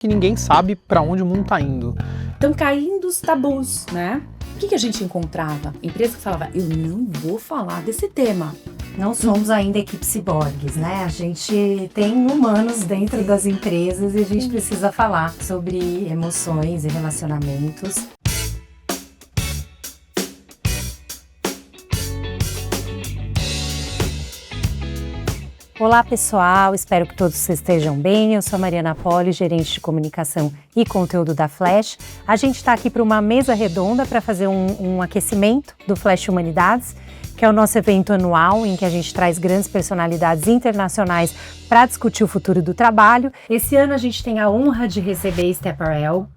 que ninguém sabe para onde o mundo está indo. Estão caindo os tabus, né? O que a gente encontrava? Empresa que falava, eu não vou falar desse tema. Não somos ainda equipe ciborgues, né? A gente tem humanos dentro das empresas e a gente precisa falar sobre emoções e relacionamentos. Olá pessoal, espero que todos vocês estejam bem. Eu sou a Mariana Poli, gerente de comunicação e conteúdo da Flash. A gente está aqui para uma mesa redonda para fazer um aquecimento do Flash Humanidades, que é o nosso evento anual em que a gente traz grandes personalidades internacionais para discutir o futuro do trabalho. Esse ano a gente tem a honra de receber Steph Arel,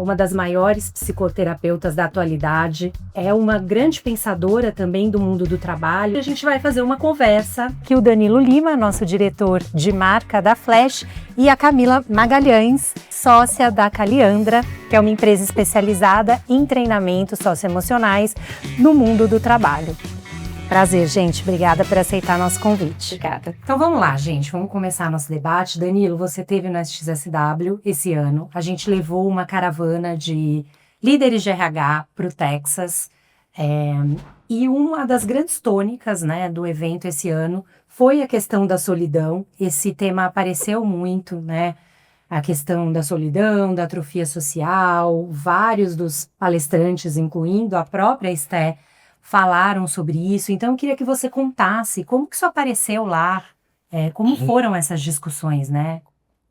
uma das maiores psicoterapeutas da atualidade, é uma grande pensadora também do mundo do trabalho. A gente vai fazer uma conversa que o Danilo Lima, nosso diretor de marca da Flash, e a Camila Magalhães, sócia da Caliandra, que é uma empresa especializada em treinamentos socioemocionais no mundo do trabalho. Prazer, gente. Obrigada por aceitar nosso convite. Obrigada. Então vamos lá, gente. Vamos começar nosso debate. Danilo, você esteve no SXSW esse ano. A gente levou uma caravana de líderes de RH para o Texas. E uma das grandes tônicas, né, do evento esse ano foi a questão da solidão. Esse tema apareceu muito, né? A questão da solidão, da atrofia social. Vários dos palestrantes, incluindo a própria Esté, falaram sobre isso. Então eu queria que você contasse como que isso apareceu lá, como foram essas discussões, né?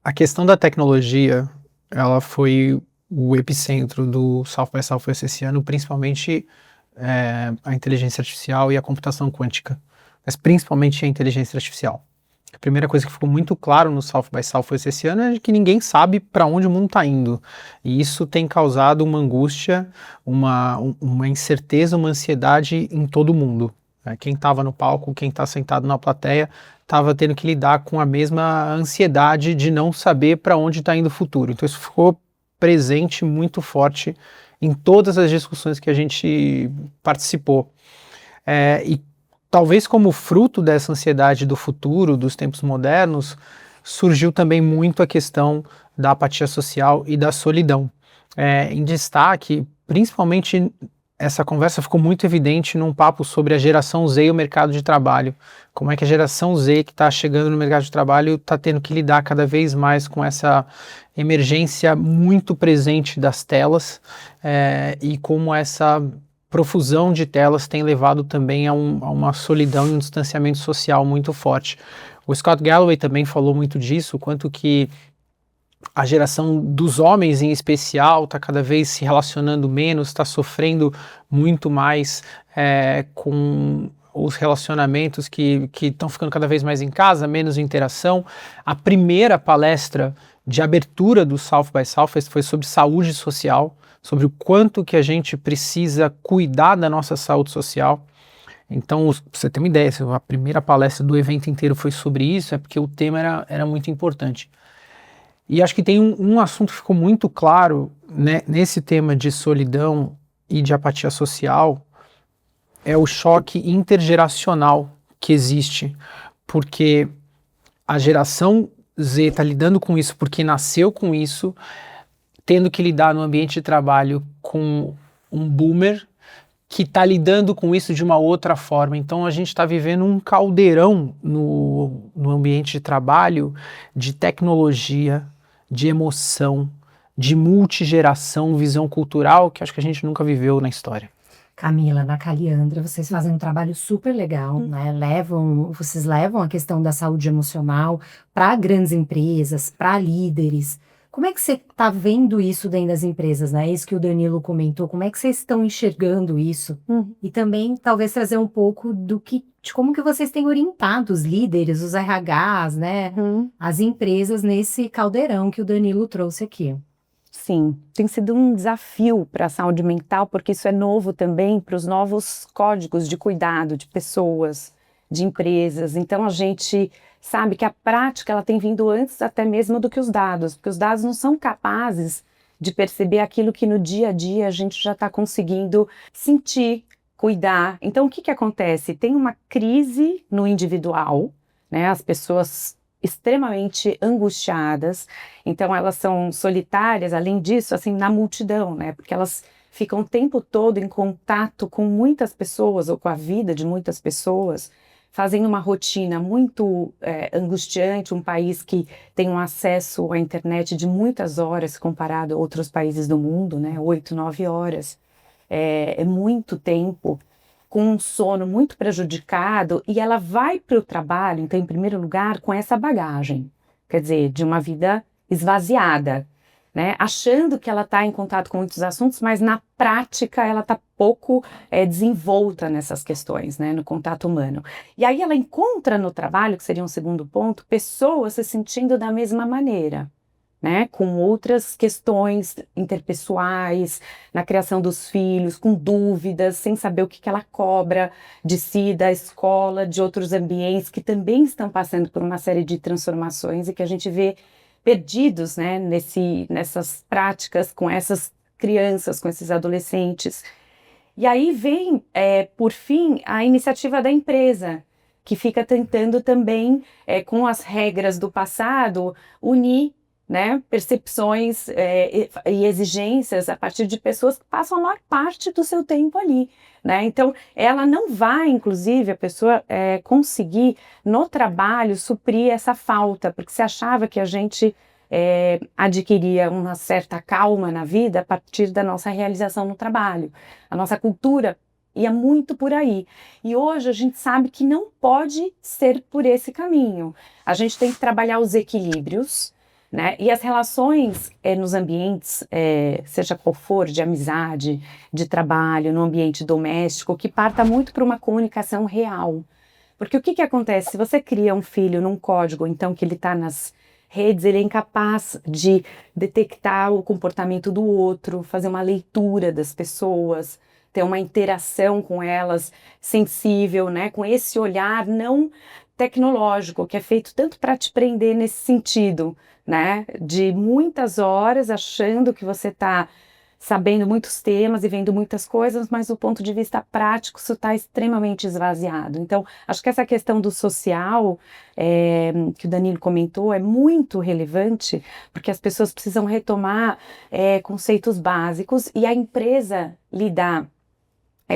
A questão da tecnologia, ela foi o epicentro do South by Southwest esse ano, principalmente a inteligência artificial e a computação quântica, mas principalmente a inteligência artificial. A primeira coisa que ficou muito claro no South by Southwest esse ano é que ninguém sabe para onde o mundo está indo. E isso tem causado uma angústia, uma incerteza, uma ansiedade em todo mundo. Quem estava no palco, quem está sentado na plateia, estava tendo que lidar com a mesma ansiedade de não saber para onde está indo o futuro. Então isso ficou presente muito forte em todas as discussões que a gente participou. E talvez como fruto dessa ansiedade do futuro, dos tempos modernos, surgiu também muito a questão da apatia social e da solidão. Em destaque, principalmente essa conversa ficou muito evidente num papo sobre a geração Z e o mercado de trabalho. Como é que a geração Z que está chegando no mercado de trabalho está tendo que lidar cada vez mais com essa emergência muito presente das telas e como essa profusão de telas tem levado também a uma solidão e um distanciamento social muito forte. O Scott Galloway também falou muito disso, quanto que a geração dos homens em especial está cada vez se relacionando menos, está sofrendo muito mais com os relacionamentos que estão ficando cada vez mais em casa, menos interação. A primeira palestra de abertura do South by Southwest foi sobre saúde social, sobre o quanto que a gente precisa cuidar da nossa saúde social. Então, pra você ter uma ideia, se a primeira palestra do evento inteiro foi sobre isso, é porque o tema era muito importante. E acho que tem um assunto que ficou muito claro, né, nesse tema de solidão e de apatia social, é o choque intergeracional que existe, porque a geração Z está lidando com isso porque nasceu com isso, tendo que lidar no ambiente de trabalho com um boomer que está lidando com isso de uma outra forma. Então a gente está vivendo um caldeirão no ambiente de trabalho de tecnologia, de emoção, de multigeração, visão cultural, que acho que a gente nunca viveu na história. Camila, na Caliandra, vocês fazem um trabalho super legal, né? Vocês levam a questão da saúde emocional para grandes empresas, para líderes. Como é que você está vendo isso dentro das empresas, né? Isso que o Danilo comentou, como é que vocês estão enxergando isso? E também, talvez, trazer um pouco de como que vocês têm orientado os líderes, os RHs, né? As empresas nesse caldeirão que o Danilo trouxe aqui. Sim, tem sido um desafio para a saúde mental, porque isso é novo também para os novos códigos de cuidado de pessoas, de empresas. Então a gente sabe que a prática ela tem vindo antes até mesmo do que os dados, porque os dados não são capazes de perceber aquilo que no dia a dia a gente já está conseguindo sentir, cuidar. Então o que acontece? Tem uma crise no individual, né? As pessoas extremamente angustiadas, então elas são solitárias, além disso, assim, na multidão, né? Porque elas ficam o tempo todo em contato com muitas pessoas, ou com a vida de muitas pessoas, fazem uma rotina muito angustiante, um país que tem um acesso à internet de muitas horas comparado a outros países do mundo, né? 8, 9 horas. É muito tempo, com um sono muito prejudicado, e ela vai para o trabalho, então, em primeiro lugar, com essa bagagem, quer dizer, de uma vida esvaziada, né? Achando que ela está em contato com muitos assuntos, mas na prática ela está pouco desenvolta nessas questões, né? No contato humano. E aí ela encontra no trabalho, que seria um segundo ponto, pessoas se sentindo da mesma maneira, né, com outras questões interpessoais, na criação dos filhos, com dúvidas, sem saber o que ela cobra de si, da escola, de outros ambientes que também estão passando por uma série de transformações e que a gente vê perdidos, né, nessas práticas com essas crianças, com esses adolescentes. E aí vem, por fim, a iniciativa da empresa, que fica tentando também, com as regras do passado, unir, né, percepções e exigências a partir de pessoas que passam a maior parte do seu tempo ali, né? Então, ela não vai, inclusive, a pessoa conseguir no trabalho suprir essa falta, porque se achava que a gente adquiria uma certa calma na vida a partir da nossa realização no trabalho. A nossa cultura ia muito por aí. E hoje a gente sabe que não pode ser por esse caminho. A gente tem que trabalhar os equilíbrios, né? E as relações nos ambientes, seja qual for, de amizade, de trabalho, no ambiente doméstico, que parta muito para uma comunicação real. Porque o que acontece? Se você cria um filho num código, então, que ele está nas redes, ele é incapaz de detectar o comportamento do outro, fazer uma leitura das pessoas, ter uma interação com elas sensível, né? Com esse olhar não tecnológico, que é feito tanto para te prender nesse sentido, né? De muitas horas achando que você está sabendo muitos temas e vendo muitas coisas, mas do ponto de vista prático isso está extremamente esvaziado. Então, acho que essa questão do social, que o Danilo comentou, é muito relevante, porque as pessoas precisam retomar conceitos básicos e a empresa lidar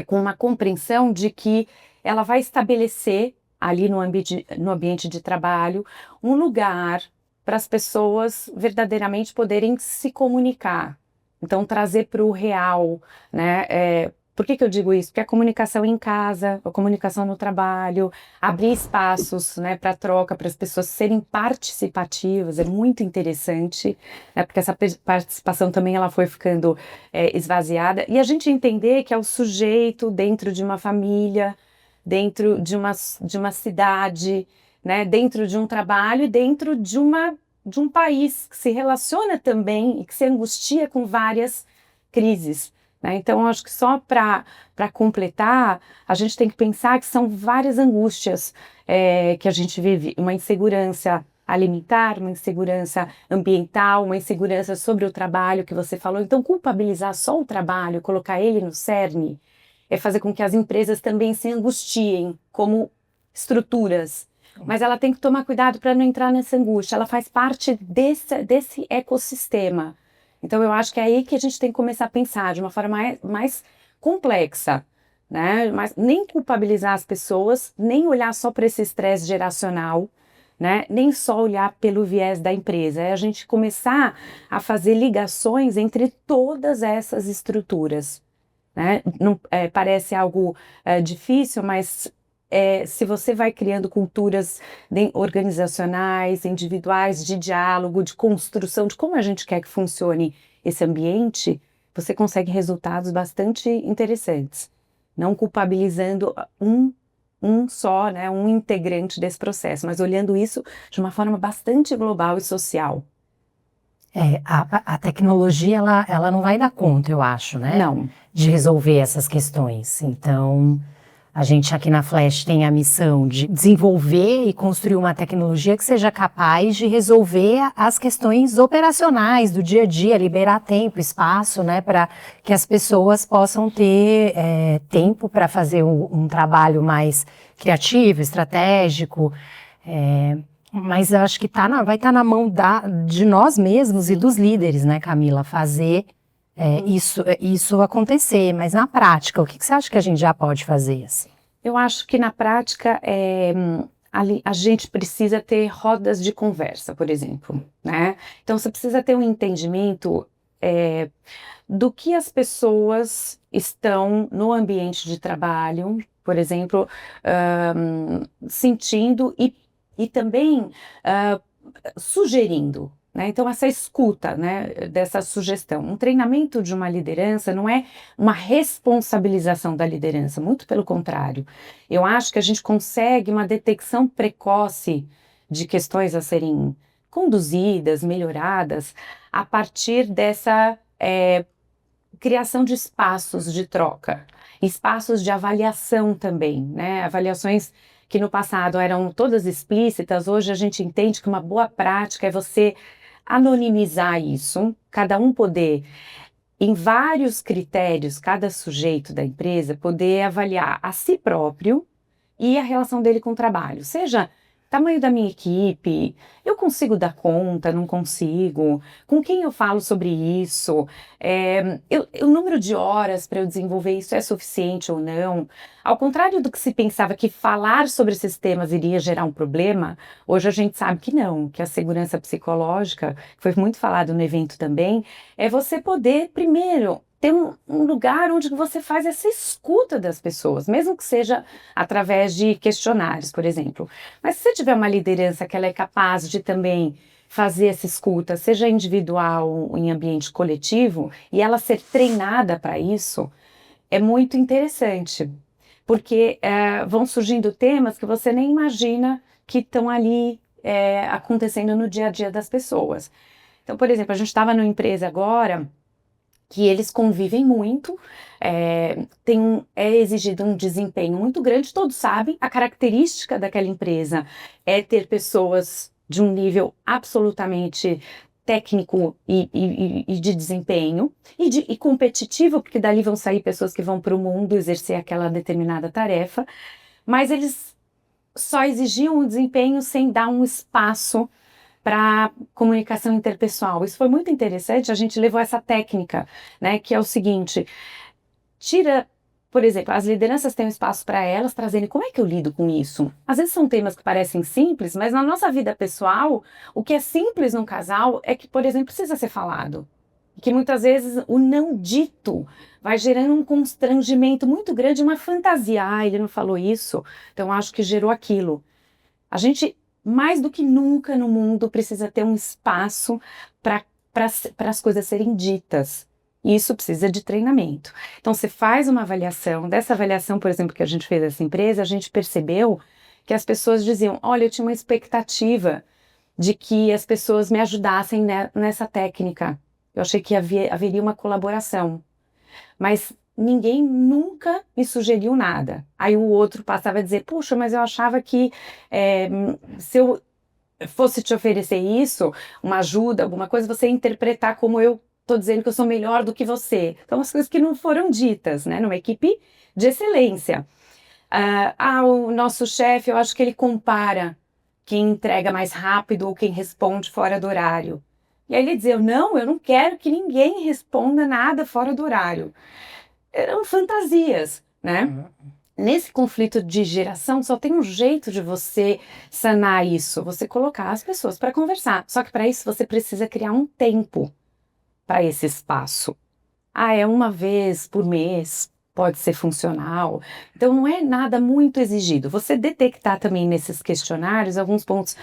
com uma compreensão de que ela vai estabelecer ali no ambiente de trabalho um lugar para as pessoas verdadeiramente poderem se comunicar. Então, trazer para o real, né? Por que eu digo isso? Porque a comunicação em casa, a comunicação no trabalho, abrir espaços, né, para troca, para as pessoas serem participativas, é muito interessante, né, porque essa participação também ela foi ficando esvaziada. E a gente entender que é o sujeito dentro de uma família, dentro de uma cidade, né, dentro de um trabalho, dentro de um país que se relaciona também e que se angustia com várias crises, né? Então, acho que só para completar, a gente tem que pensar que são várias angústias que a gente vive, uma insegurança alimentar, uma insegurança ambiental, uma insegurança sobre o trabalho que você falou. Então, culpabilizar só o trabalho, colocar ele no cerne, é fazer com que as empresas também se angustiem como estruturas. Mas ela tem que tomar cuidado para não entrar nessa angústia. Ela faz parte desse ecossistema. Então, eu acho que é aí que a gente tem que começar a pensar de uma forma mais complexa, né? Mas nem culpabilizar as pessoas, nem olhar só para esse estresse geracional, né? Nem só olhar pelo viés da empresa. É a gente começar a fazer ligações entre todas essas estruturas, né? Não, parece algo difícil, mas se você vai criando culturas organizacionais, individuais, de diálogo, de construção, de como a gente quer que funcione esse ambiente, você consegue resultados bastante interessantes. Não culpabilizando um só, né, um integrante desse processo, mas olhando isso de uma forma bastante global e social. A tecnologia, ela não vai dar conta, eu acho, né? Não. De resolver essas questões. Então, a gente aqui na Flash tem a missão de desenvolver e construir uma tecnologia que seja capaz de resolver as questões operacionais do dia a dia, liberar tempo, espaço, né, para que as pessoas possam ter tempo para fazer um trabalho mais criativo, estratégico. Mas eu acho que vai estar na mão de nós mesmos e dos líderes, né, Camila? Fazer isso acontecer. Mas na prática, o que você acha que a gente já pode fazer? Assim? Eu acho que na prática a gente precisa ter rodas de conversa, por exemplo, né? Então você precisa ter um entendimento do que as pessoas estão no ambiente de trabalho, por exemplo, sentindo e também sugerindo. Né? Então, essa escuta, né, dessa sugestão. Um treinamento de uma liderança não é uma responsabilização da liderança, muito pelo contrário. Eu acho que a gente consegue uma detecção precoce de questões a serem conduzidas, melhoradas, a partir dessa criação de espaços de troca, espaços de avaliação também, né? Avaliações que no passado eram todas explícitas, hoje a gente entende que uma boa prática é você anonimizar isso, cada um poder, em vários critérios, cada sujeito da empresa poder avaliar a si próprio e a relação dele com o trabalho, seja tamanho da minha equipe, eu consigo dar conta, não consigo, com quem eu falo sobre isso, o número de horas para eu desenvolver isso é suficiente ou não. Ao contrário do que se pensava que falar sobre esses temas iria gerar um problema, hoje a gente sabe que não, que a segurança psicológica, que foi muito falado no evento também, é você poder, primeiro, ter um lugar onde você faz essa escuta das pessoas, mesmo que seja através de questionários, por exemplo. Mas se você tiver uma liderança que ela é capaz de também fazer essa escuta, seja individual ou em ambiente coletivo, e ela ser treinada para isso, é muito interessante, porque vão surgindo temas que você nem imagina que estão ali acontecendo no dia a dia das pessoas. Então, por exemplo, a gente estava numa empresa agora que eles convivem muito, é exigido um desempenho muito grande, todos sabem, a característica daquela empresa é ter pessoas de um nível absolutamente técnico e de desempenho, e competitivo, porque dali vão sair pessoas que vão para o mundo exercer aquela determinada tarefa, mas eles só exigiam o desempenho sem dar um espaço para comunicação interpessoal. Isso foi muito interessante, a gente levou essa técnica, né, que é o seguinte, por exemplo, as lideranças têm um espaço para elas trazerem como é que eu lido com isso. Às vezes são temas que parecem simples, mas na nossa vida pessoal, o que é simples num casal é que, por exemplo, precisa ser falado. Que muitas vezes o não dito vai gerando um constrangimento muito grande, uma fantasia. Ah, ele não falou isso, então acho que gerou aquilo. A gente mais do que nunca no mundo precisa ter um espaço para as coisas serem ditas. E isso precisa de treinamento. Então você faz uma avaliação, dessa avaliação, por exemplo, que a gente fez nessa empresa, a gente percebeu que as pessoas diziam, olha, eu tinha uma expectativa de que as pessoas me ajudassem nessa técnica. Eu achei que haveria uma colaboração. Mas ninguém nunca me sugeriu nada. Aí o outro passava a dizer, puxa, mas eu achava que se eu fosse te oferecer isso, uma ajuda, alguma coisa, você ia interpretar como eu estou dizendo que eu sou melhor do que você. Então, as coisas que não foram ditas, né? Numa equipe de excelência. O nosso chefe, eu acho que ele compara quem entrega mais rápido ou quem responde fora do horário. E aí ele dizia, não, eu não quero que ninguém responda nada fora do horário. Eram fantasias, né? Nesse conflito de geração, só tem um jeito de você sanar isso, você colocar as pessoas para conversar. Só que para isso você precisa criar um tempo para esse espaço. É uma vez por mês, pode ser funcional. Então não é nada muito exigido. Você detectar também nesses questionários alguns pontos.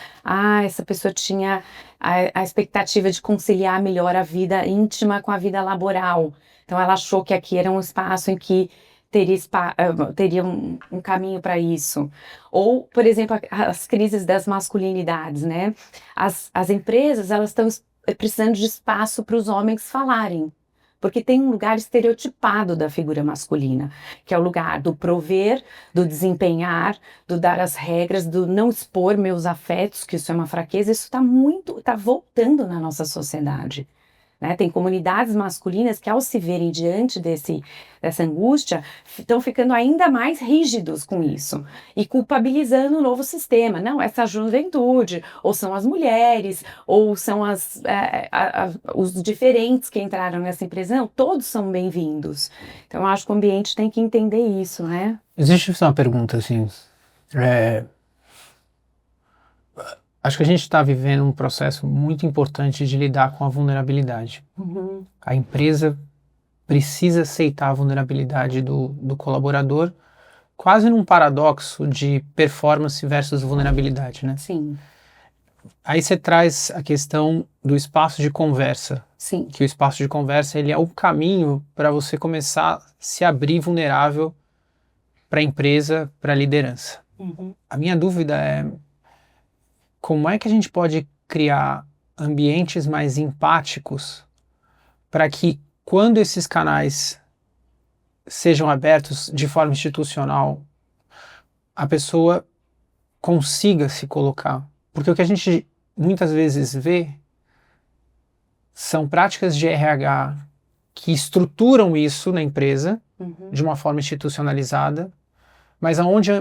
Essa pessoa tinha a expectativa de conciliar melhor a vida íntima com a vida laboral. Então ela achou que aqui era um espaço em que teria um caminho para isso. Ou, por exemplo, as crises das masculinidades, né? As empresas, elas estão precisando de espaço para os homens falarem. Porque tem um lugar estereotipado da figura masculina, que é o lugar do prover, do desempenhar, do dar as regras, do não expor meus afetos, que isso é uma fraqueza. Isso está voltando na nossa sociedade. né? Tem comunidades masculinas que, ao se verem diante dessa angústia, estão ficando ainda mais rígidos com isso e culpabilizando o novo sistema. Não, essa juventude, ou são as mulheres, ou são os diferentes que entraram nessa empresa. Não, todos são bem-vindos. Então, eu acho que o ambiente tem que entender isso, né? Existe uma pergunta assim, acho que a gente está vivendo um processo muito importante de lidar com a vulnerabilidade. Uhum. A empresa precisa aceitar a vulnerabilidade do colaborador, quase num paradoxo de performance versus vulnerabilidade, né? Sim, Aí você traz a questão do espaço de conversa, sim. que o espaço de conversa ele é o caminho para você começar a se abrir vulnerável para a empresa, para a liderança. Uhum. A minha dúvida é como é que a gente pode criar ambientes mais empáticos para que, quando esses canais sejam abertos de forma institucional, a pessoa consiga se colocar. Porque o que a gente muitas vezes vê são práticas de RH que estruturam isso na empresa Uhum. de uma forma institucionalizada, mas aonde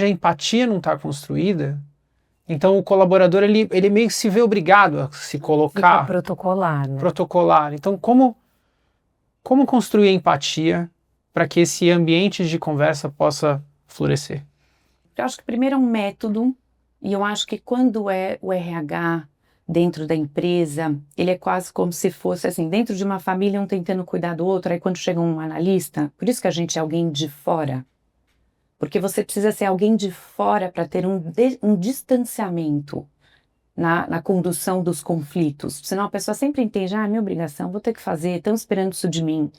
a empatia não está construída, então o colaborador ele meio que se vê obrigado a se Fica colocar, protocolar, né? protocolar. Então como construir a empatia para que esse ambiente de conversa possa florescer? Eu acho que primeiro é um método, e eu acho que quando é o RH dentro da empresa, ele é quase como se fosse assim, dentro de uma família um tentando cuidar do outro, aí quando chega um analista, por isso que a gente é alguém de fora, porque você precisa ser alguém de fora para ter um distanciamento na condução dos conflitos, senão a pessoa sempre entende, é minha obrigação, vou ter que fazer, estão esperando isso de mim.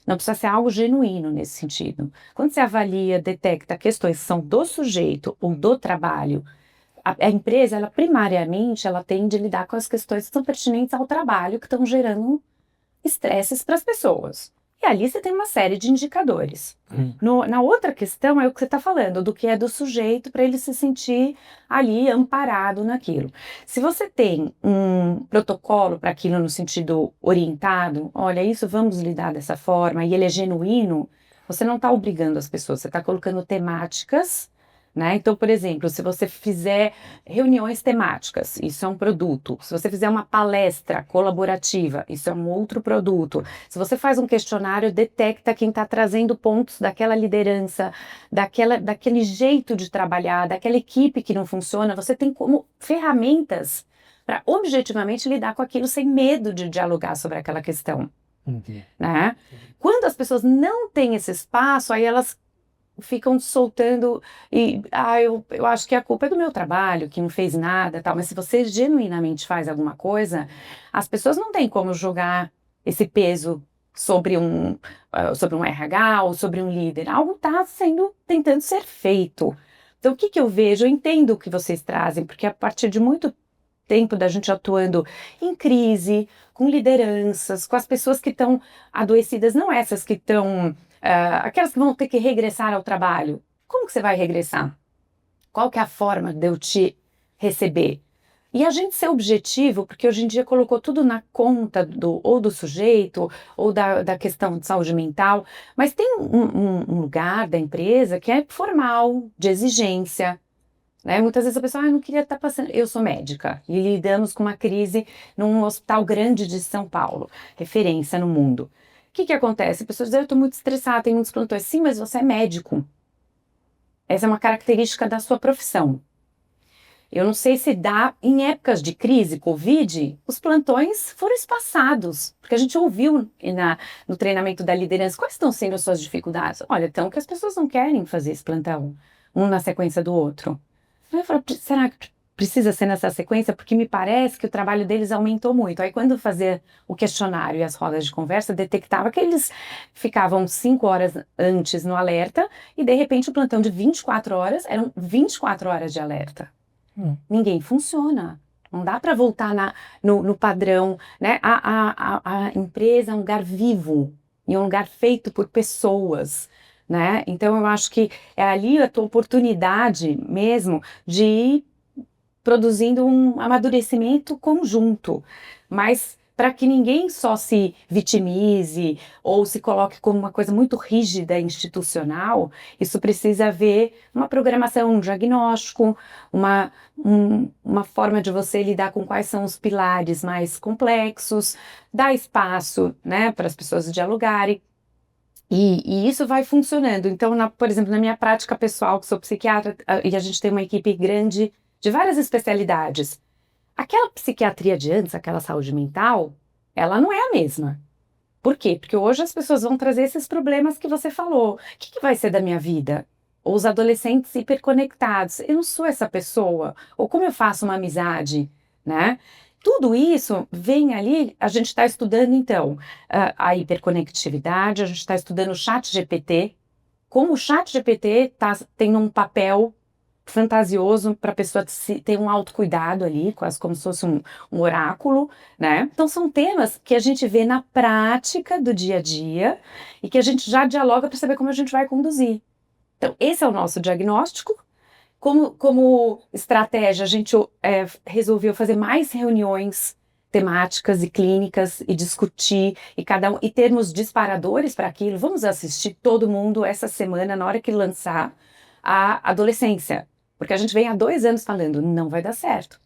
Não precisa ser algo genuíno nesse sentido. Quando você avalia, detecta questões que são do sujeito ou do trabalho, a empresa, ela primariamente, ela tende a lidar com as questões que são pertinentes ao trabalho, que estão gerando estresses para as pessoas. E ali você tem uma série de indicadores. Na outra questão é o que você está falando, do que é do sujeito para ele se sentir ali amparado naquilo. Se você tem um protocolo para aquilo no sentido orientado, olha, isso vamos lidar dessa forma, e ele é genuíno, você não está obrigando as pessoas, você está colocando temáticas, né? Então, por exemplo, se você fizer reuniões temáticas, isso é um produto. Se você fizer uma palestra colaborativa, isso é um outro produto. Se você faz um questionário, detecta quem está trazendo pontos daquela liderança, daquele jeito de trabalhar, daquela equipe que não funciona, você tem como ferramentas para objetivamente lidar com aquilo sem medo de dialogar sobre aquela questão. Né? Quando as pessoas não têm esse espaço, aí elas ficam soltando e eu acho que a culpa é do meu trabalho, que não fez nada, tal. Mas se você genuinamente faz alguma coisa, as pessoas não têm como jogar esse peso sobre um RH ou sobre um líder. Algo está tentando ser feito. Então, o que eu vejo? Eu entendo o que vocês trazem, porque a partir de muito tempo da gente atuando em crise, com lideranças, com as pessoas que estão adoecidas, não essas que estão... aquelas que vão ter que regressar ao trabalho. Como que você vai regressar? Qual que é a forma de eu te receber? E a gente ser objetivo, porque hoje em dia colocou tudo na conta ou do sujeito, ou da questão de saúde mental, mas tem um lugar da empresa que é formal, de exigência, né? Muitas vezes a pessoa, não queria estar passando... Eu sou médica e lidamos com uma crise num hospital grande de São Paulo, referência no mundo. O que acontece? A pessoa diz, eu estou muito estressada, tem muitos plantões. Sim, mas você é médico. Essa é uma característica da sua profissão. Eu não sei se dá, em épocas de crise, Covid, os plantões foram espaçados, porque a gente ouviu no treinamento da liderança, quais estão sendo as suas dificuldades? Olha, então que as pessoas não querem fazer esse plantão, um na sequência do outro. Eu falo, será que precisa ser nessa sequência? Porque me parece que o trabalho deles aumentou muito. Aí quando fazia o questionário e as rodas de conversa, detectava que eles ficavam 5 horas antes no alerta e de repente o plantão de 24 horas eram 24 horas de alerta. Ninguém funciona. Não dá para voltar no padrão, né? A empresa é um lugar vivo e é um lugar feito por pessoas, né? Então eu acho que é ali a tua oportunidade mesmo de ir produzindo um amadurecimento conjunto, mas para que ninguém só se vitimize ou se coloque como uma coisa muito rígida, institucional. Isso precisa haver uma programação, um diagnóstico, uma forma de você lidar com quais são os pilares mais complexos, dar espaço, né, para as pessoas dialogarem. E isso vai funcionando. Então, por exemplo, na minha prática pessoal, que sou psiquiatra, e a gente tem uma equipe grande de várias especialidades, aquela psiquiatria de antes, aquela saúde mental, ela não é a mesma. Por quê? Porque hoje as pessoas vão trazer esses problemas que você falou. O que vai ser da minha vida? Ou os adolescentes hiperconectados. Eu não sou essa pessoa. Ou como eu faço uma amizade, né? Tudo isso vem ali, a gente está estudando então a hiperconectividade, a gente está estudando o ChatGPT, como o ChatGPT tem um papel fantasioso para a pessoa ter um autocuidado ali, quase como se fosse um oráculo, né? Então são temas que a gente vê na prática do dia a dia e que a gente já dialoga para saber como a gente vai conduzir. Então esse é o nosso diagnóstico. Como estratégia, a gente resolveu fazer mais reuniões temáticas e clínicas e discutir e termos disparadores para aquilo. Vamos assistir todo mundo essa semana, na hora que lançar a adolescência. Porque a gente vem há 2 anos falando, não vai dar certo.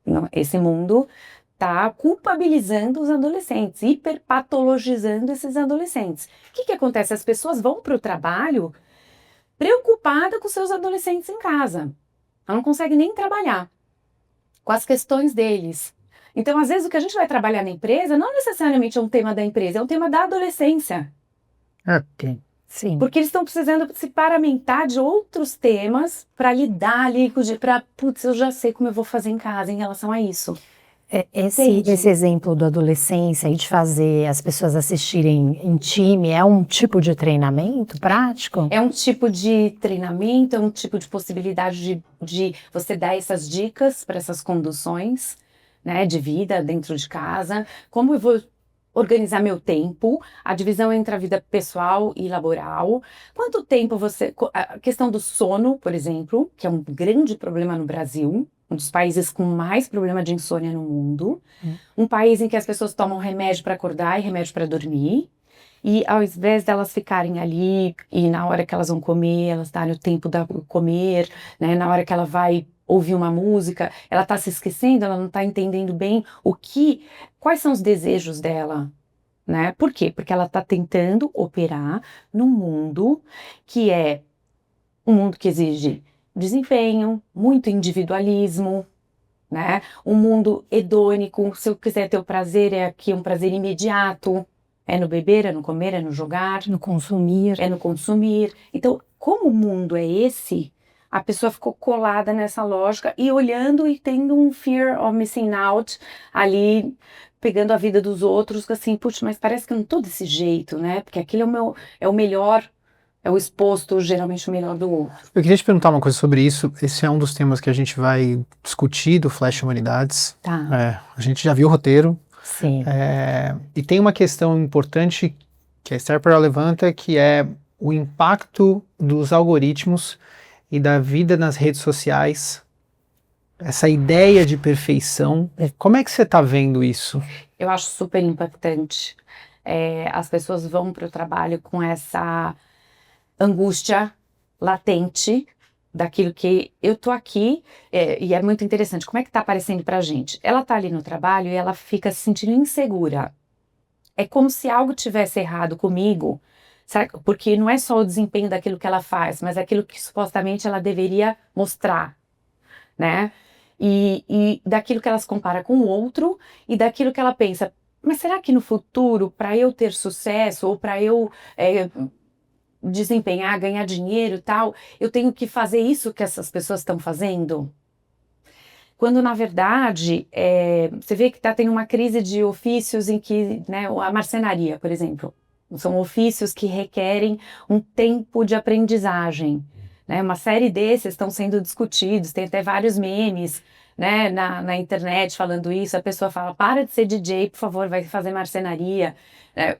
Não, esse mundo está culpabilizando os adolescentes, hiperpatologizando esses adolescentes. O que acontece? As pessoas vão para o trabalho preocupada com seus adolescentes em casa. Ela não consegue nem trabalhar com as questões deles. Então, às vezes, o que a gente vai trabalhar na empresa não necessariamente é um tema da empresa, é um tema da adolescência. Ok. Sim. Porque eles estão precisando se paramentar de outros temas para lidar ali, putz, eu já sei como eu vou fazer em casa em relação a isso. Esse exemplo da adolescência e de fazer as pessoas assistirem em time é um tipo de treinamento prático? É um tipo de treinamento, é um tipo de possibilidade de você dar essas dicas para essas conduções, né, de vida dentro de casa. Como eu vou organizar meu tempo, a divisão entre a vida pessoal e laboral. Quanto tempo a questão do sono, por exemplo, que é um grande problema no Brasil, um dos países com mais problema de insônia no mundo, um país em que as pessoas tomam remédio para acordar e remédio para dormir, e ao invés delas ficarem ali e na hora que elas vão comer, elas darem o tempo de comer, né, na hora que ela vai ouvir uma música, ela está se esquecendo, ela não está entendendo bem quais são os desejos dela, né? Por quê? Porque ela está tentando operar num mundo que é um mundo que exige desempenho, muito individualismo, né? Um mundo hedônico, se eu quiser ter o prazer, é aqui um prazer imediato, é no beber, é no comer, é no jogar, No consumir. é no consumir. Então, como o mundo é esse, a pessoa ficou colada nessa lógica e olhando e tendo um fear of missing out ali, pegando a vida dos outros, assim, putz, mas parece que eu não tô desse jeito, né? Porque aquele é o melhor, é o exposto, geralmente o melhor do outro. Eu queria te perguntar uma coisa sobre isso. Esse é um dos temas que a gente vai discutir do Flash Humanidades. Tá. A gente já viu o roteiro. Sim. E tem uma questão importante que a Starper levanta, que é o impacto dos algoritmos e da vida nas redes sociais, essa ideia de perfeição. Como é que você está vendo isso? Eu acho super impactante. As pessoas vão para o trabalho com essa angústia latente daquilo que eu tô aqui, e é muito interessante, como é que tá aparecendo pra gente? Ela tá ali no trabalho e ela fica se sentindo insegura. É como se algo tivesse errado comigo, sabe? Porque não é só o desempenho daquilo que ela faz, mas aquilo que supostamente ela deveria mostrar, né? E daquilo que ela se compara com o outro e daquilo que ela pensa, mas será que no futuro, para eu ter sucesso ou para eu desempenhar, ganhar dinheiro e tal, eu tenho que fazer isso que essas pessoas estão fazendo? Quando, na verdade, você vê que tem uma crise de ofícios em que, né, a marcenaria, por exemplo, são ofícios que requerem um tempo de aprendizagem, né? Uma série desses estão sendo discutidos, tem até vários memes, né, na internet falando isso. A pessoa fala, para de ser DJ, por favor, vai fazer marcenaria.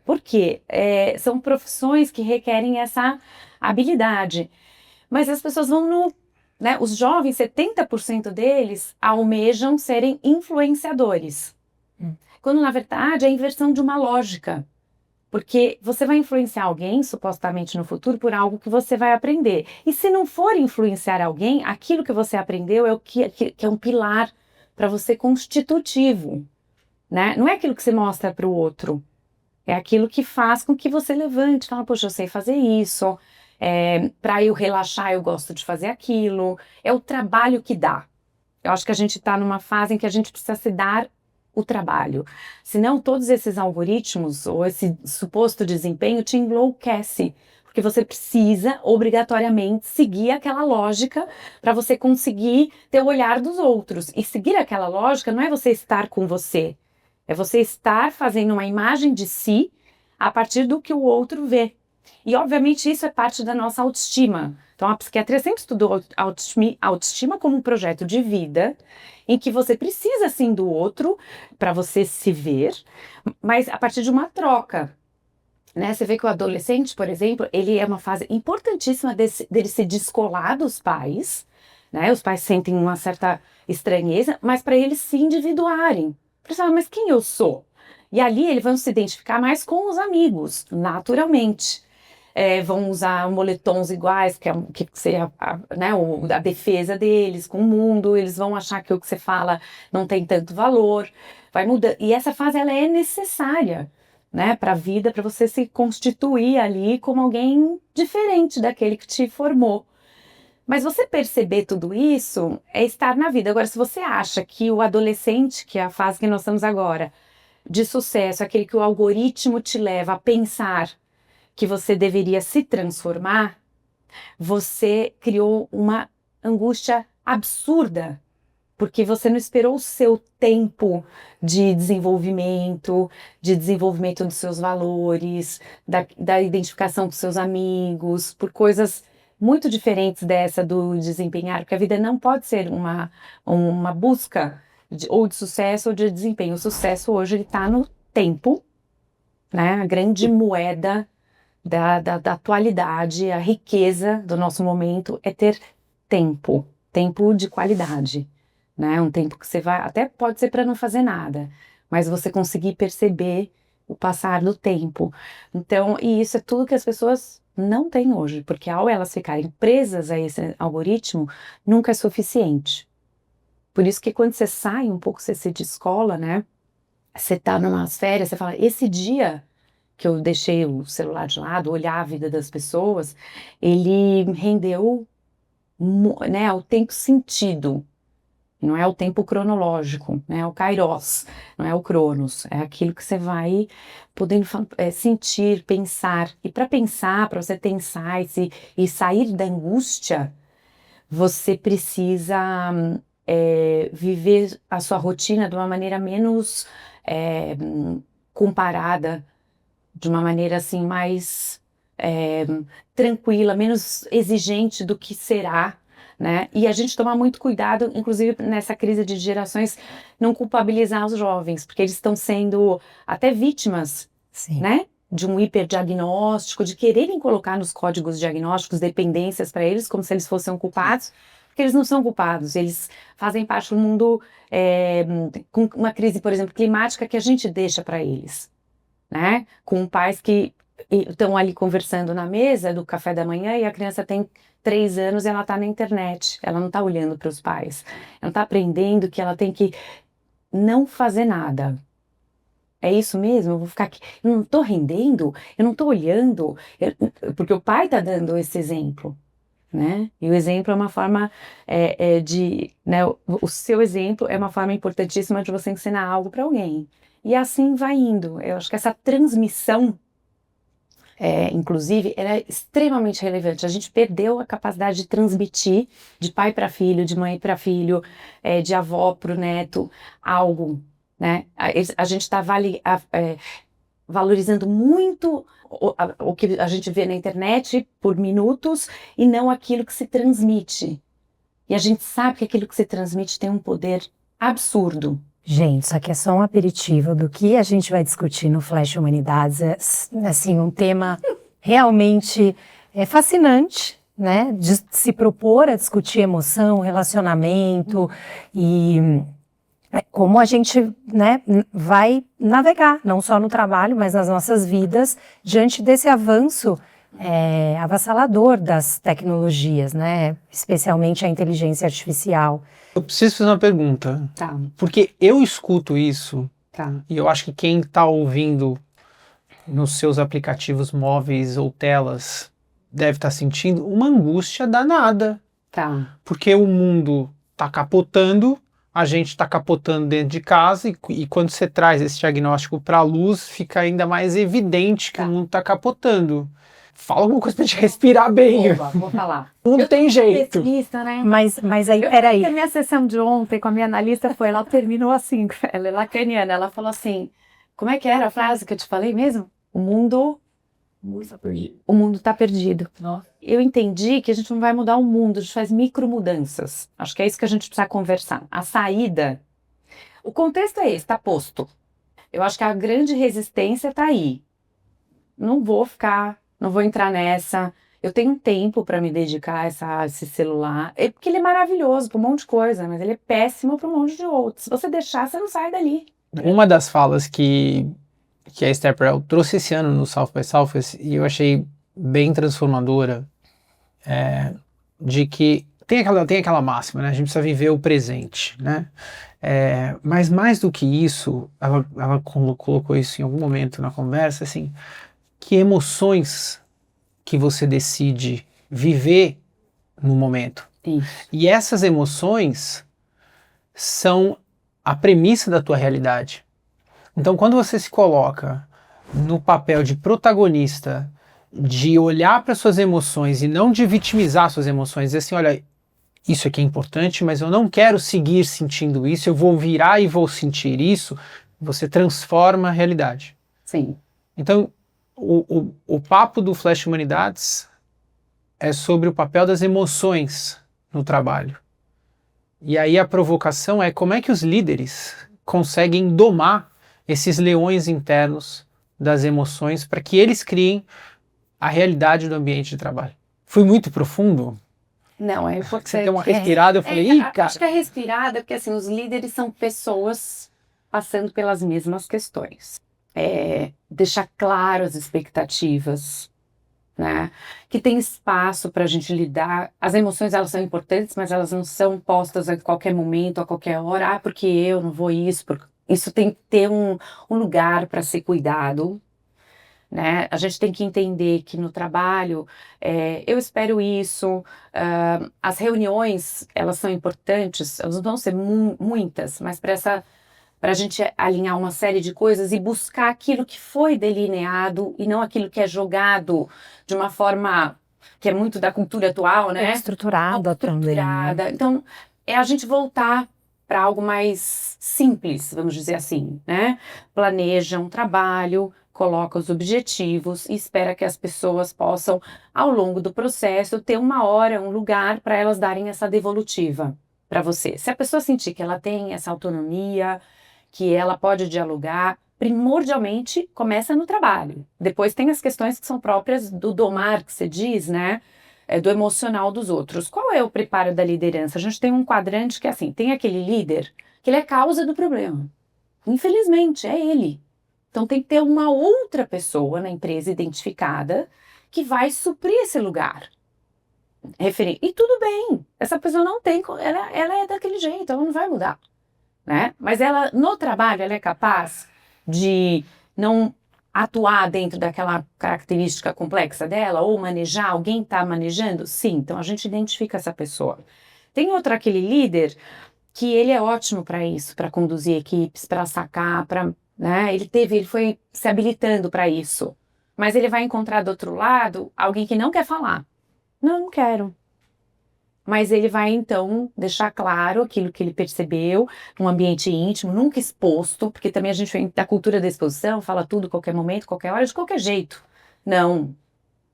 Por quê? São profissões que requerem essa habilidade. Mas as pessoas vão né, os jovens, 70% deles almejam serem influenciadores. quando na verdade é a inversão de uma lógica. Porque você vai influenciar alguém, supostamente no futuro, por algo que você vai aprender. E se não for influenciar alguém, aquilo que você aprendeu é o que é um pilar para você constitutivo, né? Não é aquilo que você mostra para o outro, é aquilo que faz com que você levante, fala, poxa, eu sei fazer isso, para eu relaxar eu gosto de fazer aquilo, é o trabalho que dá. Eu acho que a gente está numa fase em que a gente precisa se dar o trabalho. Senão, todos esses algoritmos ou esse suposto desempenho te enlouquece, porque você precisa, obrigatoriamente, seguir aquela lógica para você conseguir ter o olhar dos outros. E seguir aquela lógica não é você estar com você, é você estar fazendo uma imagem de si a partir do que o outro vê. E, obviamente, isso é parte da nossa autoestima. Então, a psiquiatria sempre estudou autoestima como um projeto de vida em que você precisa, sim, do outro para você se ver, mas a partir de uma troca, né? Você vê que o adolescente, por exemplo, ele é uma fase importantíssima dele se descolar dos pais, né? Os pais sentem uma certa estranheza, mas para eles se individuarem. Eles falam, mas quem eu sou? E ali eles vão se identificar mais com os amigos, naturalmente. Vão usar moletons iguais, que seria a defesa deles com o mundo, eles vão achar que o que você fala não tem tanto valor, vai mudando. E essa fase ela é necessária, né, para a vida, para você se constituir ali como alguém diferente daquele que te formou. Mas você perceber tudo isso é estar na vida. Agora, se você acha que o adolescente, que é a fase que nós estamos agora, de sucesso, aquele que o algoritmo te leva a pensar que você deveria se transformar, você criou uma angústia absurda, porque você não esperou o seu tempo de desenvolvimento dos seus valores, da identificação com seus amigos, por coisas muito diferentes dessa do desempenhar, porque a vida não pode ser uma busca ou de sucesso ou de desempenho. O sucesso hoje está no tempo, né? A grande moeda da atualidade, a riqueza do nosso momento é ter tempo de qualidade, né? Um tempo que você vai, até pode ser para não fazer nada, mas você conseguir perceber o passar do tempo. Então, e isso é tudo que as pessoas não têm hoje, porque ao elas ficarem presas a esse algoritmo, nunca é suficiente. Por isso que quando você sai um pouco, você se descola, né? Você tá numas férias, você fala, esse dia que eu deixei o celular de lado, olhar a vida das pessoas, ele rendeu, né, o tempo sentido. Não é o tempo cronológico, né, é o kairos, não é o cronos. É aquilo que você vai podendo sentir, pensar. E para pensar, para você ter insights e sair da angústia, você precisa viver a sua rotina de uma maneira menos comparada, de uma maneira assim mais tranquila, menos exigente do que será, né? E a gente tomar muito cuidado, inclusive nessa crise de gerações, não culpabilizar os jovens, porque eles estão sendo até vítimas, Sim. né? De um hiperdiagnóstico, de quererem colocar nos códigos diagnósticos dependências para eles, como se eles fossem culpados, porque eles não são culpados, eles fazem parte do mundo com uma crise, por exemplo, climática que a gente deixa para eles, né? Com pais que estão ali conversando na mesa do café da manhã e a criança tem 3 anos e ela está na internet, ela não está olhando para os pais, ela está aprendendo que ela tem que não fazer nada. É isso mesmo? Eu vou ficar aqui, eu não estou rendendo, eu não estou olhando, porque o pai está dando esse exemplo, né? E o exemplo é uma forma né? O seu exemplo é uma forma importantíssima de você ensinar algo para alguém. E assim vai indo. Eu acho que essa transmissão, inclusive, ela é extremamente relevante. A gente perdeu a capacidade de transmitir de pai para filho, de mãe para filho, de avó para o neto, algo, né? A gente está valorizando muito o que a gente vê na internet por minutos e não aquilo que se transmite. E a gente sabe que aquilo que se transmite tem um poder absurdo. Gente, isso aqui é só um aperitivo do que a gente vai discutir no Flash Humanidades. É, assim, um tema realmente fascinante, né? De se propor a discutir emoção, relacionamento e como a gente, né, vai navegar, não só no trabalho, mas nas nossas vidas, diante desse avanço avassalador das tecnologias, né, especialmente a inteligência artificial. Eu preciso fazer uma pergunta, Tá, porque eu escuto isso tá. e eu acho que quem está ouvindo nos seus aplicativos móveis ou telas deve estar sentindo uma angústia danada, Tá. porque o mundo está capotando, a gente está capotando dentro de casa e quando você traz esse diagnóstico para a luz, fica ainda mais evidente que Tá. o mundo está capotando. Fala alguma coisa pra gente respirar bem. Oba, vou falar. Não tem jeito. Pessimista, né? Mas aí, A peraí, minha sessão de ontem com a minha analista foi, ela terminou assim, ela é lacaniana, ela falou assim, como é que era a frase que eu te falei mesmo? O mundo tá perdido. Nossa. Eu entendi que a gente não vai mudar o mundo, a gente faz micromudanças. Acho que é isso que a gente precisa conversar. A saída, o contexto é esse, tá posto. Eu acho que a grande resistência tá aí. Não vou entrar nessa. Eu tenho um tempo para me dedicar a esse celular. É porque ele é maravilhoso para um monte de coisa, mas ele é péssimo para um monte de outros. Se você deixar, você não sai dali. Uma das falas que a Esther Perel trouxe esse ano no South by Southwest e eu achei bem transformadora, de que tem aquela máxima, né? A gente precisa viver o presente, né? Mas mais do que isso, ela colocou isso em algum momento na conversa, assim, que emoções que você decide viver no momento. Isso. E essas emoções são a premissa da tua realidade. Então, quando você se coloca no papel de protagonista, de olhar para suas emoções e não de vitimizar suas emoções, dizer assim, olha, isso aqui é importante, mas eu não quero seguir sentindo isso, eu vou virar e vou sentir isso, você transforma a realidade. Sim. Então, o papo do Flash Humanidades é sobre o papel das emoções no trabalho. E aí a provocação é como é que os líderes conseguem domar esses leões internos das emoções para que eles criem a realidade do ambiente de trabalho. Fui muito profundo? Não, é Você importante. deu uma respirada, eu falei, ih, cara. Acho que a respirada, porque assim, os líderes são pessoas passando pelas mesmas questões. Deixar claro as expectativas, né? Que tem espaço para a gente lidar. As emoções, elas são importantes, mas elas não são postas a qualquer momento, a qualquer hora. Porque eu não vou isso. Isso tem que ter um lugar para ser cuidado, né? A gente tem que entender que no trabalho, eu espero isso, as reuniões, elas são importantes, elas não vão ser muitas, mas para a gente alinhar uma série de coisas e buscar aquilo que foi delineado e não aquilo que é jogado de uma forma que é muito da cultura atual, né? estruturada também, né? Estruturada. Então, é a gente voltar para algo mais simples, vamos dizer assim, né? Planeja um trabalho, coloca os objetivos e espera que as pessoas possam, ao longo do processo, ter uma hora, um lugar para elas darem essa devolutiva para você. Se a pessoa sentir que ela tem essa autonomia, que ela pode dialogar, primordialmente começa no trabalho. Depois tem as questões que são próprias do domar, que você diz, né? Do emocional dos outros. Qual é o preparo da liderança? A gente tem um quadrante que é assim, tem aquele líder que ele é a causa do problema. Infelizmente, é ele. Então tem que ter uma outra pessoa na empresa identificada que vai suprir esse lugar. E tudo bem, essa pessoa não tem, ela é daquele jeito, ela não vai mudar, né? Mas ela, no trabalho, ela é capaz de não atuar dentro daquela característica complexa dela, ou manejar, alguém está manejando? Sim, então a gente identifica essa pessoa. Tem outro, aquele líder, que ele é ótimo para isso, para conduzir equipes, para sacar, né? Ele foi se habilitando para isso. Mas ele vai encontrar do outro lado alguém que não quer falar. Não quero. Mas ele vai, então, deixar claro aquilo que ele percebeu, um ambiente íntimo, nunca exposto, porque também a gente vem da cultura da exposição, fala tudo, qualquer momento, qualquer hora, de qualquer jeito. Não.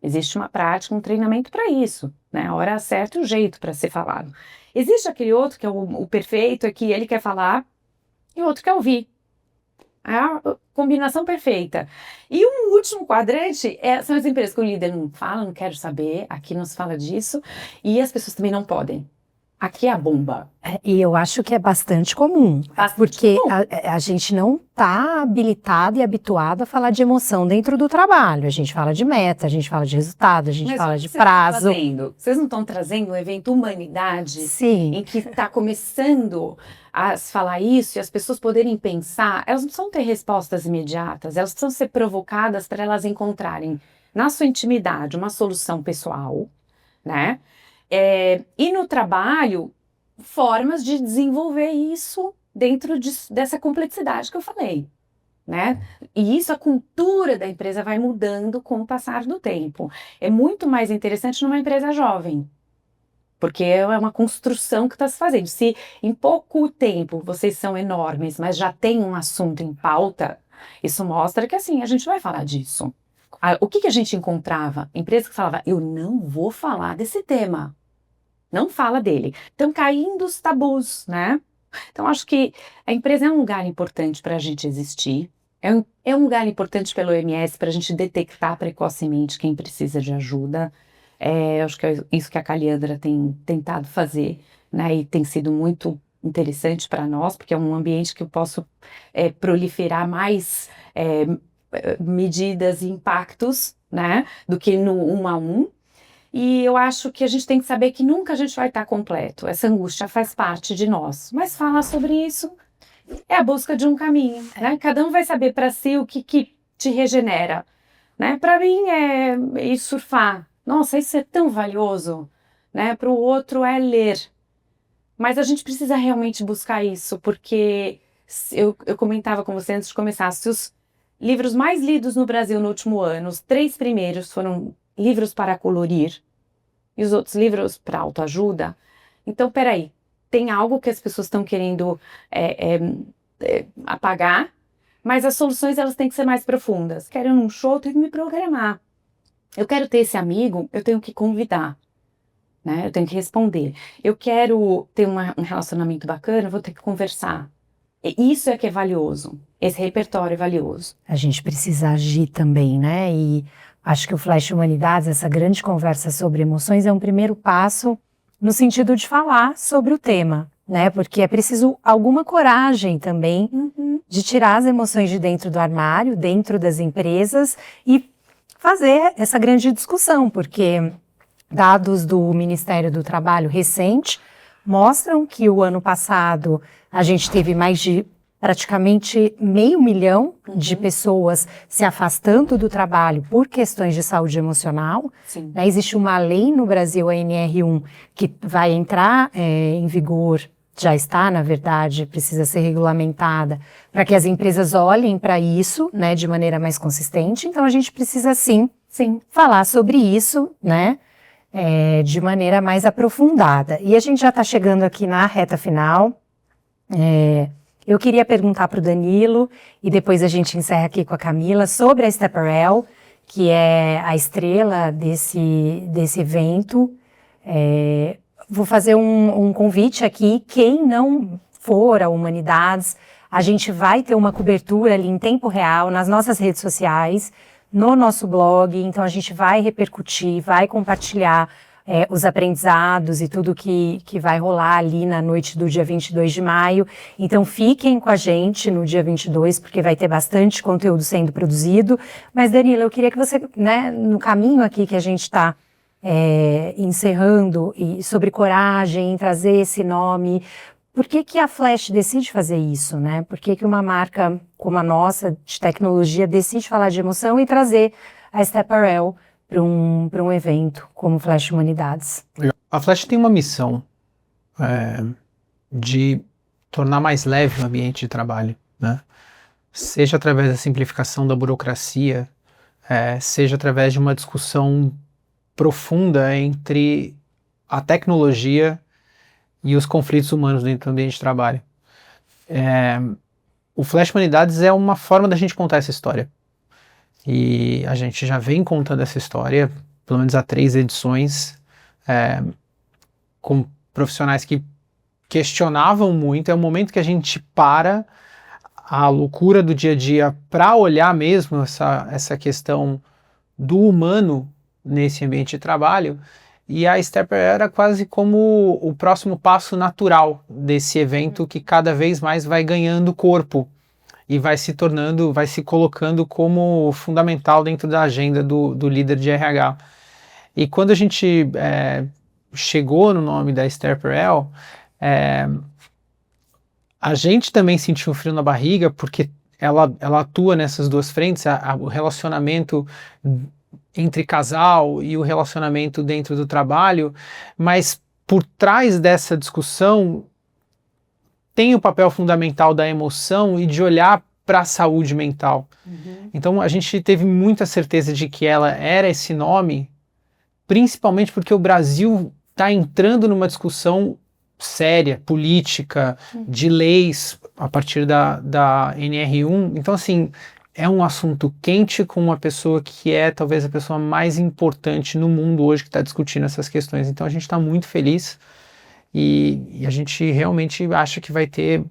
Existe uma prática, um treinamento para isso, né? A hora certa e o jeito para ser falado. Existe aquele outro que é o perfeito, é que ele quer falar e o outro quer ouvir. É a combinação perfeita. E um último quadrante são as empresas que o líder não fala, não quero saber, aqui não se fala disso, e as pessoas também não podem. aqui é a bomba. E eu acho que é bastante comum, porque a gente não está habilitado e habituado a falar de emoção dentro do trabalho. A gente fala de meta, a gente fala de resultado, a gente fala de prazo. Vocês não estão trazendo um evento Humanidade? Sim. Em que está começando a se falar isso e as pessoas poderem pensar, elas não precisam ter respostas imediatas, elas precisam ser provocadas para elas encontrarem na sua intimidade uma solução pessoal, né? E no trabalho, formas de desenvolver isso dentro dessa complexidade que eu falei, né? E isso, a cultura da empresa vai mudando com o passar do tempo. É muito mais interessante numa empresa jovem, porque é uma construção que está se fazendo. Se em pouco tempo vocês são enormes, mas já tem um assunto em pauta, isso mostra que assim, a gente vai falar disso. O que a gente encontrava? Empresa que falava, eu não vou falar desse tema. Não fala dele. Estão caindo os tabus, né? Então, acho que a empresa é um lugar importante para a gente existir. É um lugar importante pelo OMS para a gente detectar precocemente quem precisa de ajuda. Acho que é isso que a Caliandra tem tentado fazer, né? E tem sido muito interessante para nós, porque é um ambiente que eu posso proliferar mais medidas e impactos, né? Do que no 1 a 1. E eu acho que a gente tem que saber que nunca a gente vai estar completo. Essa angústia faz parte de nós. Mas falar sobre isso é a busca de um caminho, né? Cada um vai saber para si o que te regenera, né? Para mim é ir surfar. Nossa, isso é tão valioso, né? Para o outro é ler. Mas a gente precisa realmente buscar isso, porque eu comentava com você antes de começar, se os livros mais lidos no Brasil no último ano, os 3 primeiros foram livros para colorir e os outros livros para autoajuda, então peraí, tem algo que as pessoas estão querendo apagar, mas as soluções elas têm que ser mais profundas. Quero ir num show, eu tenho que me programar. Eu quero ter esse amigo, eu tenho que convidar, né? Eu tenho que responder. Eu quero ter um relacionamento bacana, eu vou ter que conversar. E isso é que é valioso. Esse repertório é valioso. A gente precisa agir também, né? E acho que o Flash Humanidades, essa grande conversa sobre emoções, é um primeiro passo no sentido de falar sobre o tema, né? Porque é preciso alguma coragem também de tirar as emoções de dentro do armário, dentro das empresas e fazer essa grande discussão, porque dados do Ministério do Trabalho recente mostram que o ano passado a gente teve mais de praticamente 500 mil de pessoas se afastando do trabalho por questões de saúde emocional. Sim. Né? Existe uma lei no Brasil, a NR1, que vai entrar em vigor, já está, na verdade, precisa ser regulamentada, para que as empresas olhem para isso, né, de maneira mais consistente. Então, a gente precisa, sim, falar sobre isso, né, de maneira mais aprofundada. E a gente já está chegando aqui na reta final. Eu queria perguntar para o Danilo, e depois a gente encerra aqui com a Camila, sobre a Stepperell, que é a estrela desse evento. Vou fazer um convite aqui, quem não for a Humanidades, a gente vai ter uma cobertura ali em tempo real, nas nossas redes sociais, no nosso blog, então a gente vai repercutir, vai compartilhar os aprendizados e tudo que vai rolar ali na noite do dia 22 de maio. Então fiquem com a gente no dia 22, porque vai ter bastante conteúdo sendo produzido. Mas, Danilo, eu queria que você, né, no caminho aqui que a gente está encerrando, e sobre coragem, em trazer esse nome, por que a Flash decide fazer isso, né? Por que uma marca como a nossa, de tecnologia, decide falar de emoção e trazer a Stepperell para um evento como Flash Humanidades? A Flash tem uma missão de tornar mais leve o ambiente de trabalho, né? Seja através da simplificação da burocracia, seja através de uma discussão profunda entre a tecnologia e os conflitos humanos dentro do ambiente de trabalho. O Flash Humanidades é uma forma da gente contar essa história. E a gente já vem contando essa história, pelo menos há 3 edições, com profissionais que questionavam muito. É o momento que a gente para a loucura do dia a dia para olhar mesmo essa questão do humano nesse ambiente de trabalho E a Stepper era quase como o próximo passo natural desse evento que cada vez mais vai ganhando corpo e vai se tornando, vai se colocando como fundamental dentro da agenda do líder de RH. E quando a gente chegou no nome da Esther Perel, a gente também sentiu um frio na barriga, porque ela atua nessas duas frentes, o relacionamento entre casal e o relacionamento dentro do trabalho, mas por trás dessa discussão tem o papel fundamental da emoção e de olhar para a saúde mental. Então a gente teve muita certeza de que ela era esse nome, principalmente porque o Brasil está entrando numa discussão séria, política, de leis, a partir da NR1. Então, assim, é um assunto quente com uma pessoa que é talvez a pessoa mais importante no mundo hoje que está discutindo essas questões. Então, a gente está muito feliz e a gente realmente acha que vai ter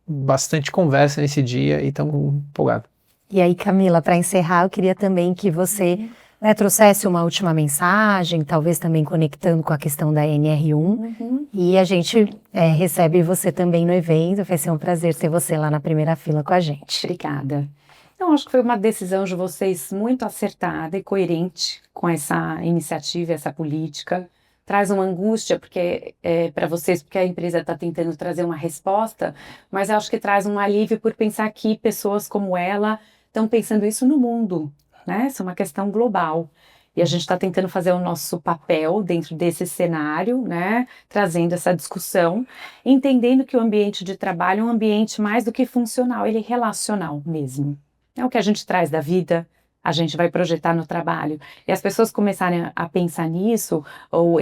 bastante conversa nesse dia e estamos empolgados. E aí, Camila, para encerrar, eu queria também que você trouxesse uma última mensagem, talvez também conectando com a questão da NR1. E a gente recebe você também no evento. Vai ser um prazer ter você lá na primeira fila com a gente. Obrigada. Então, acho que foi uma decisão de vocês muito acertada e coerente com essa iniciativa, essa política. Traz uma angústia para vocês, porque a empresa está tentando trazer uma resposta, mas eu acho que traz um alívio por pensar que pessoas como ela estão pensando isso no mundo, né? Isso é uma questão global. E a gente está tentando fazer o nosso papel dentro desse cenário, né? Trazendo essa discussão, entendendo que o ambiente de trabalho é um ambiente mais do que funcional, ele é relacional mesmo. É o que a gente traz da vida, a gente vai projetar no trabalho. E as pessoas começarem a pensar nisso, ou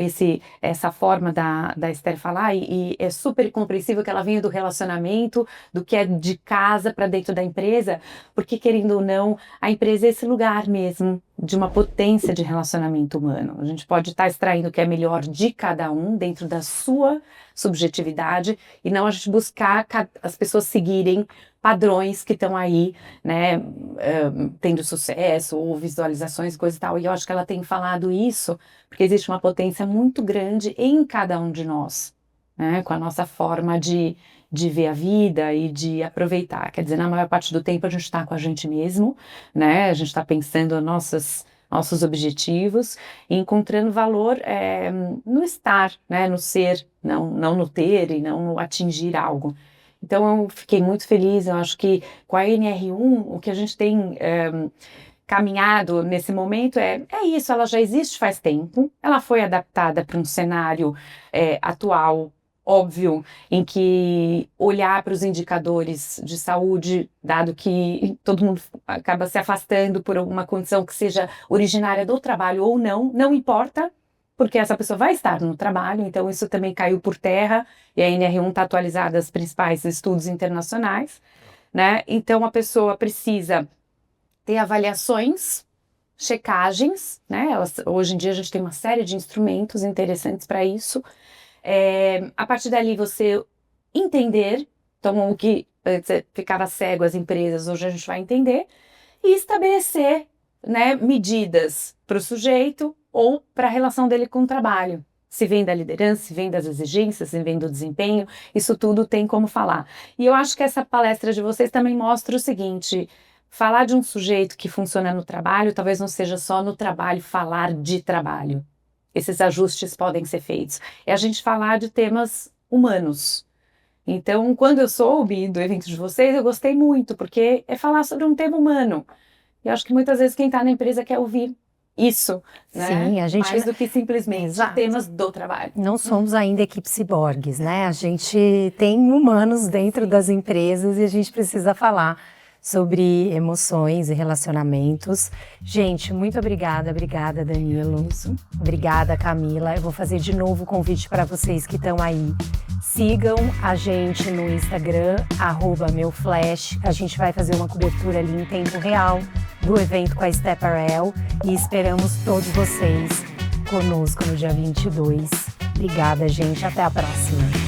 essa forma da Esther falar, e é super compreensível que ela venha do relacionamento, do que é de casa para dentro da empresa, porque, querendo ou não, a empresa é esse lugar mesmo de uma potência de relacionamento humano. A gente pode estar extraindo o que é melhor de cada um dentro da sua subjetividade e não a gente buscar as pessoas seguirem padrões que estão aí, né, tendo sucesso ou visualizações, coisa e tal. E eu acho que ela tem falado isso porque existe uma potência muito grande em cada um de nós, né, com a nossa forma de ver a vida e de aproveitar. Quer dizer, na maior parte do tempo a gente está com a gente mesmo, né, a gente está pensando nossos objetivos e encontrando valor no estar, né, no ser, não no ter e não no atingir algo. Então eu fiquei muito feliz, eu acho que com a NR1 o que a gente tem caminhado nesse momento é isso, ela já existe faz tempo, ela foi adaptada para um cenário atual, óbvio, em que olhar para os indicadores de saúde, dado que todo mundo acaba se afastando por alguma condição que seja originária do trabalho ou não importa, porque essa pessoa vai estar no trabalho, então isso também caiu por terra, e a NR1 está atualizada aos principais estudos internacionais, né? Então a pessoa precisa ter avaliações, checagens, né? Hoje em dia a gente tem uma série de instrumentos interessantes para isso. A partir dali você entender, então o que antes ficava cego as empresas, hoje a gente vai entender, e estabelecer, né, medidas para o sujeito ou para a relação dele com o trabalho. Se vem da liderança, se vem das exigências, se vem do desempenho, isso tudo tem como falar. E eu acho que essa palestra de vocês também mostra o seguinte: falar de um sujeito que funciona no trabalho, talvez não seja só no trabalho falar de trabalho. Esses ajustes podem ser feitos. É a gente falar de temas humanos. Então, quando eu soube do evento de vocês, eu gostei muito, porque é falar sobre um tema humano. E eu acho que muitas vezes quem está na empresa quer ouvir isso, né? Sim, a gente... mais do que simplesmente temas do trabalho. Não somos ainda equipe ciborgues, né? A gente tem humanos dentro das empresas e a gente precisa falar sobre emoções e relacionamentos. Gente, muito obrigada Danilo, obrigada Camila. Eu vou fazer de novo o convite para vocês que estão aí. Sigam a gente no Instagram, @meuflash. A gente vai fazer uma cobertura ali em tempo real do evento com a Esther Perel e esperamos todos vocês conosco no dia 22. Obrigada, gente. Até a próxima.